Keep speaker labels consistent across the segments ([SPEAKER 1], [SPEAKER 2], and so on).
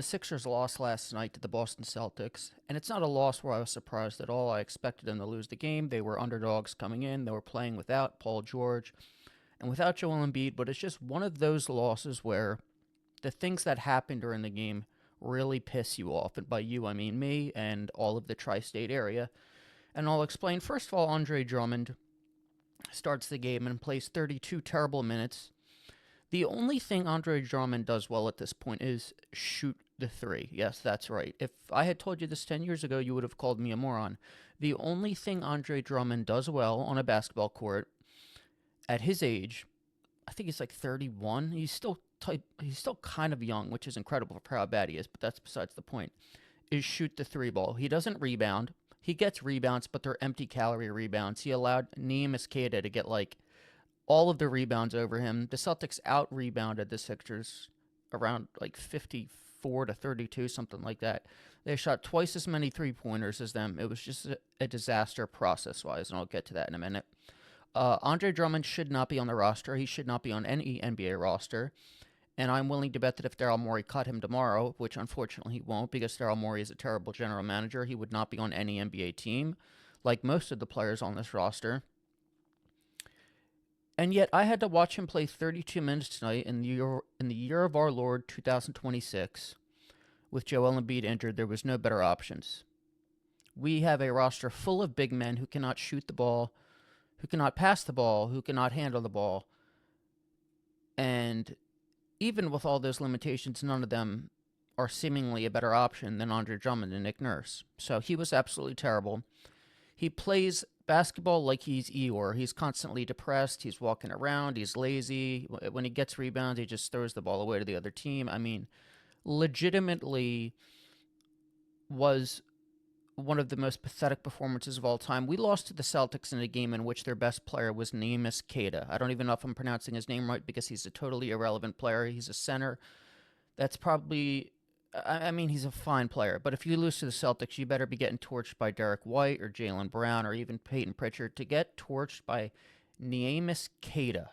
[SPEAKER 1] The Sixers lost last night to the Boston Celtics, and it's not a loss where I was surprised at all. I expected them to lose the game. They were underdogs coming in. They were playing without Paul George and without Joel Embiid, but it's just one of those losses where the things that happen during the game really piss you off. And by you, I mean me and all of the tri state area. And I'll explain. First of all, Andre Drummond starts the game and plays 32 terrible minutes. The only thing Andre Drummond does well at this point is shoot the three. Yes, that's right. If I had told you this 10 years ago, you would have called me a moron. The only thing Andre Drummond does well on a basketball court at his age, I think he's like 31. He's still kind of young, which is incredible for how bad he is, but that's besides the point. Is shoot the three ball. He doesn't rebound. He gets rebounds, but they're empty calorie rebounds. He allowed Neemias Queta to get like all of the rebounds over him. The Celtics out rebounded the Sixers around like 54-32, something like that. They shot twice as many 3-pointers as them. It was just a disaster process-wise, and I'll get to that in a minute. Andre Drummond should not be on the roster. He should not be on any NBA roster. And I'm willing to bet that if Daryl Morey cut him tomorrow, which unfortunately he won't because Daryl Morey is a terrible general manager, he would not be on any NBA team, like most of the players on this roster. And yet I had to watch him play 32 minutes tonight in the year of our Lord 2026. With Joel Embiid injured, there was no better options. We have a roster full of big men who cannot shoot the ball, who cannot pass the ball, who cannot handle the ball. And even with all those limitations, none of them are seemingly a better option than Andre Drummond and Nick Nurse. So he was absolutely terrible. He plays basketball like he's Eeyore. He's constantly depressed. He's walking around. He's lazy. When he gets rebounds, he just throws the ball away to the other team. I mean, legitimately was one of the most pathetic performances of all time. We lost to the Celtics in a game in which their best player was Neemias Queta. I don't even know if I'm pronouncing his name right because he's a totally irrelevant player. He's a center. That's probably, I mean, he's a fine player. But if you lose to the Celtics, you better be getting torched by Derek White or Jaylen Brown or even Peyton Pritchard. To get torched by Neemias Queta,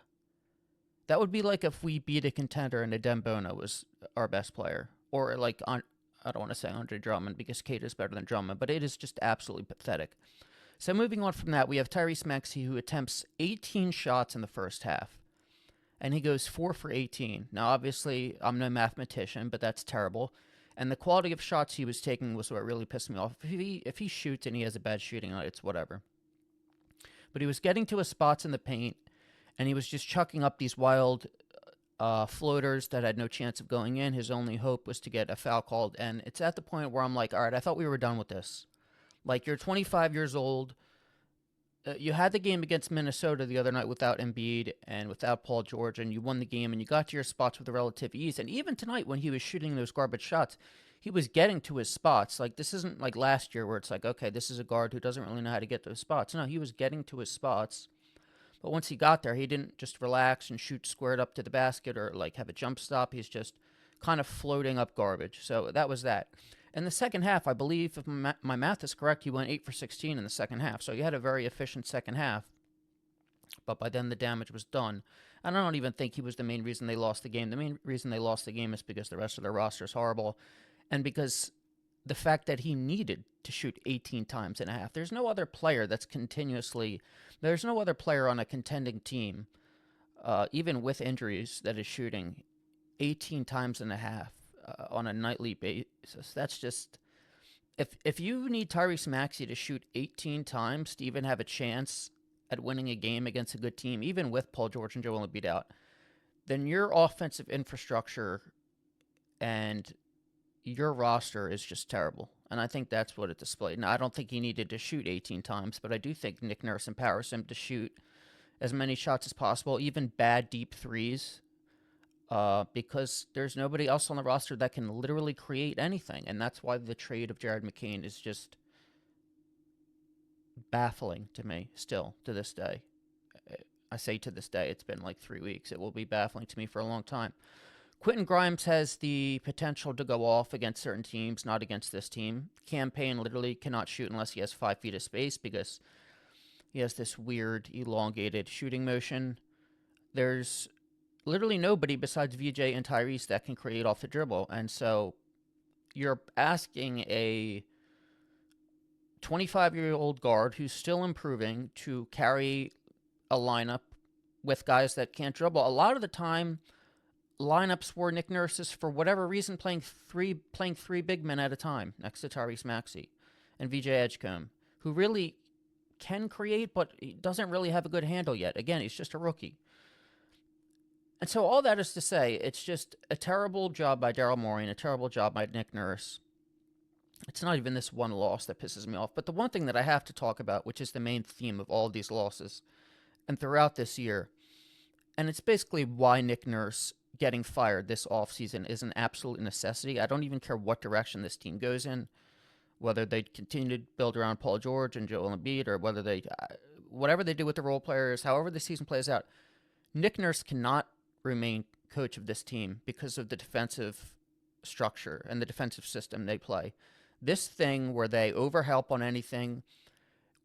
[SPEAKER 1] that would be like if we beat a contender and Adembona was our best player. Or like on, I don't want to say Andre Drummond because Queta is better than Drummond, but it is just absolutely pathetic. So moving on from that, we have Tyrese Maxey, who attempts 18 shots in the first half, and he goes 4 for 18. Now, obviously, I'm no mathematician, but that's terrible. And the quality of shots he was taking was what really pissed me off. If he shoots and he has a bad shooting night, it's whatever. But he was getting to his spots in the paint, and he was just chucking up these wild floaters that had no chance of going in. His only hope was to get a foul called, and it's at the point where I'm like, all right, I thought we were done with this. Like, you're 25 years old. You had the game against Minnesota the other night without Embiid and without Paul George, and you won the game, and you got to your spots with relative ease. And even tonight, when he was shooting those garbage shots, he was getting to his spots. Like, this isn't like last year where it's like, okay, this is a guard who doesn't really know how to get to his spots. No, he was getting to his spots. But once he got there, he didn't just relax and shoot squared up to the basket or like have a jump stop. He's just kind of floating up garbage. So that was that. In the second half, I believe, if my math is correct, he went 8 for 16 in the second half. So he had a very efficient second half. But by then, the damage was done. And I don't even think he was the main reason they lost the game. The main reason they lost the game is because the rest of their roster is horrible. And because the fact that he needed to shoot 18 times and a half. There's no other player that's continuously, there's no other player on a contending team, even with injuries, that is shooting 18 times and a half on a nightly basis. That's just, if you need Tyrese Maxey to shoot 18 times to even have a chance at winning a game against a good team, even with Paul George and Joel Embiid out, then your offensive infrastructure and your roster is just terrible. And I think that's what it displayed. Now, I don't think he needed to shoot 18 times, but I do think Nick Nurse empowers him to shoot as many shots as possible, even bad deep threes, because there's nobody else on the roster that can literally create anything. And that's why the trade of Jared McCain is just baffling to me still to this day. I say to this day, it's been like 3 weeks. It will be baffling to me for a long time. Quentin Grimes has the potential to go off against certain teams, not against this team. Cam Payne literally cannot shoot unless he has 5 feet of space because he has this weird, elongated shooting motion. There's literally nobody besides VJ and Tyrese that can create off the dribble. And so you're asking a 25-year-old guard who's still improving to carry a lineup with guys that can't dribble. A lot of the time, lineups where Nick Nurse is, for whatever reason, playing three big men at a time next to Tyrese Maxey and VJ Edgecombe, who really can create, but he doesn't really have a good handle yet. Again, he's just a rookie. And so all that is to say, it's just a terrible job by Daryl Morey and a terrible job by Nick Nurse. It's not even this one loss that pisses me off, but the one thing that I have to talk about, which is the main theme of all of these losses and throughout this year, and it's basically why Nick Nurse getting fired this offseason is an absolute necessity. I don't even care what direction this team goes in, whether they continue to build around Paul George and Joel Embiid, or whether they, whatever they do with the role players, however the season plays out, Nick Nurse cannot remain coach of this team because of the defensive structure and the defensive system they play. This thing where they overhelp on anything,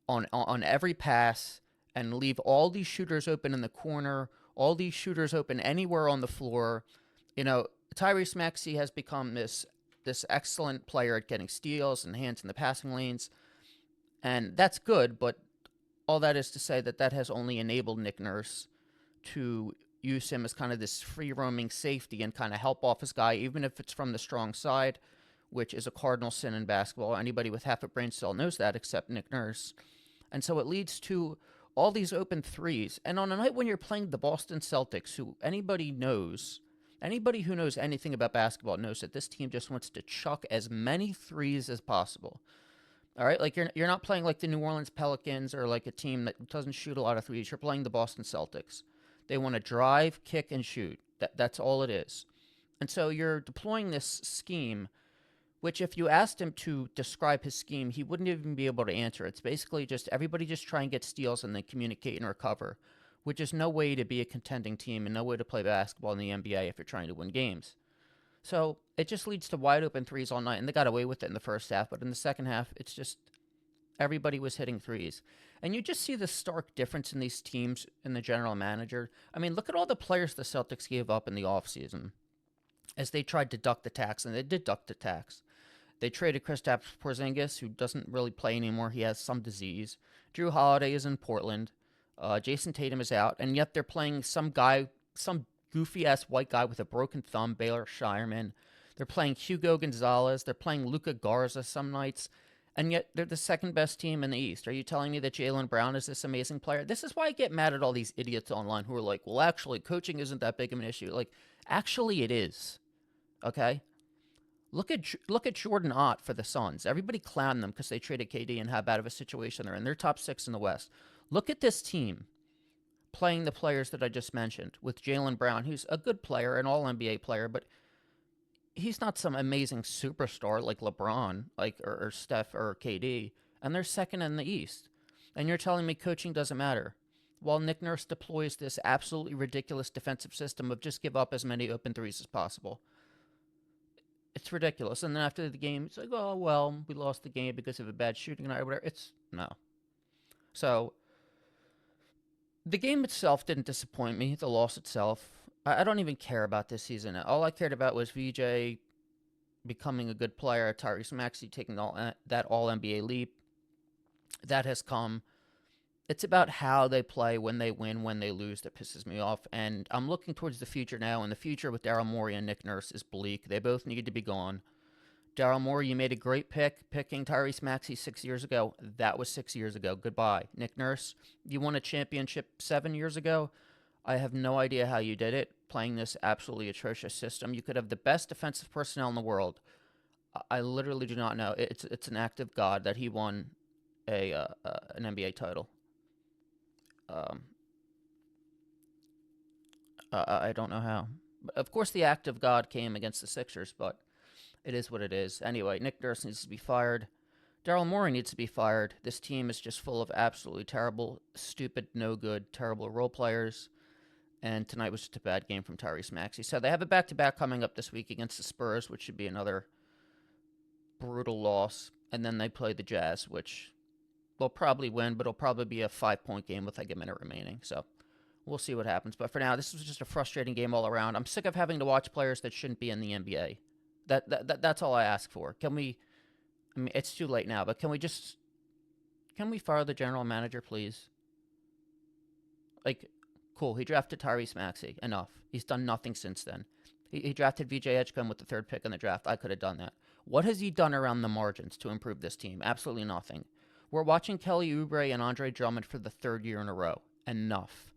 [SPEAKER 1] on every pass, and leave all these shooters open in the corner, all these shooters open anywhere on the floor. You know, Tyrese Maxey has become this excellent player at getting steals and hands in the passing lanes, and that's good, but all that is to say that has only enabled Nick Nurse to use him as kind of this free-roaming safety and kind of help off his guy, even if it's from the strong side, which is a cardinal sin in basketball. Anybody with half a brain cell knows that, except Nick Nurse. And so it leads to all these open threes. And on a night when you're playing the Boston Celtics, who anybody who knows anything about basketball knows that this team just wants to chuck as many threes as possible. All right? Like, you're not playing like the New Orleans Pelicans or like a team that doesn't shoot a lot of threes. You're playing the Boston Celtics. They want to drive, kick, and shoot. That's all it is. And so you're deploying this scheme, which if you asked him to describe his scheme, he wouldn't even be able to answer. It's basically just everybody just try and get steals and then communicate and recover, which is no way to be a contending team and no way to play basketball in the NBA if you're trying to win games. So it just leads to wide open threes all night, and they got away with it in the first half, but in the second half, it's just everybody was hitting threes. And you just see the stark difference in these teams and the general manager. I mean, look at all the players the Celtics gave up in the offseason as they tried to duck the tax, and they did duck the tax. They traded Kristaps Porzingis, who doesn't really play anymore. He has some disease. Drew Holiday is in Portland. Jason Tatum is out, and yet they're playing some goofy-ass white guy with a broken thumb, Baylor Shireman. They're playing Hugo Gonzalez. They're playing Luka Garza some nights. And yet they're the second-best team in the East. Are you telling me that Jaylen Brown is this amazing player? This is why I get mad at all these idiots online who are like, well, actually, coaching isn't that big of an issue. Like, actually, it is. Okay? Look at Jordan Ott for the Suns. Everybody clowned them because they traded KD and how bad of a situation they're in. They're top 6 in the West. Look at this team playing the players that I just mentioned with Jaylen Brown, who's a good player, an all-NBA player, but he's not some amazing superstar like LeBron, or Steph or KD, and they're second in the East. And you're telling me coaching doesn't matter, while Nick Nurse deploys this absolutely ridiculous defensive system of just give up as many open threes as possible. It's ridiculous. And then after the game, it's like, oh, well, we lost the game because of a bad shooting night or whatever. No. So the game itself didn't disappoint me, the loss itself. I don't even care about this season. All I cared about was VJ becoming a good player, Tyrese Maxey taking that all-NBA leap. That has come. It's about how they play, when they win, when they lose, that pisses me off. And I'm looking towards the future now, and the future with Daryl Morey and Nick Nurse is bleak. They both need to be gone. Daryl Morey, you made a great pick, picking Tyrese Maxey 6 years ago. That was 6 years ago. Goodbye. Nick Nurse, you won a championship 7 years ago. I have no idea how you did it, playing this absolutely atrocious system. You could have the best defensive personnel in the world. I literally do not know. It's an act of God that he won an NBA title. I don't know how. Of course, the act of God came against the Sixers, but it is what it is. Anyway, Nick Nurse needs to be fired. Daryl Morey needs to be fired. This team is just full of absolutely terrible, stupid, no good, terrible role players. And tonight was just a bad game from Tyrese Maxey. So they have a back-to-back coming up this week against the Spurs, which should be another brutal loss. And then they play the Jazz, which they'll probably win, but it'll probably be a 5-point game with like a minute remaining. So we'll see what happens. But for now, this was just a frustrating game all around. I'm sick of having to watch players that shouldn't be in the NBA. That's all I ask for. Can we? I mean, it's too late now, but can we fire the general manager, please? Like, cool. He drafted Tyrese Maxey. Enough. He's done nothing since then. He drafted VJ Edgecombe with the 3rd pick in the draft. I could have done that. What has he done around the margins to improve this team? Absolutely nothing. We're watching Kelly Oubre and Andre Drummond for the 3rd year in a row. Enough.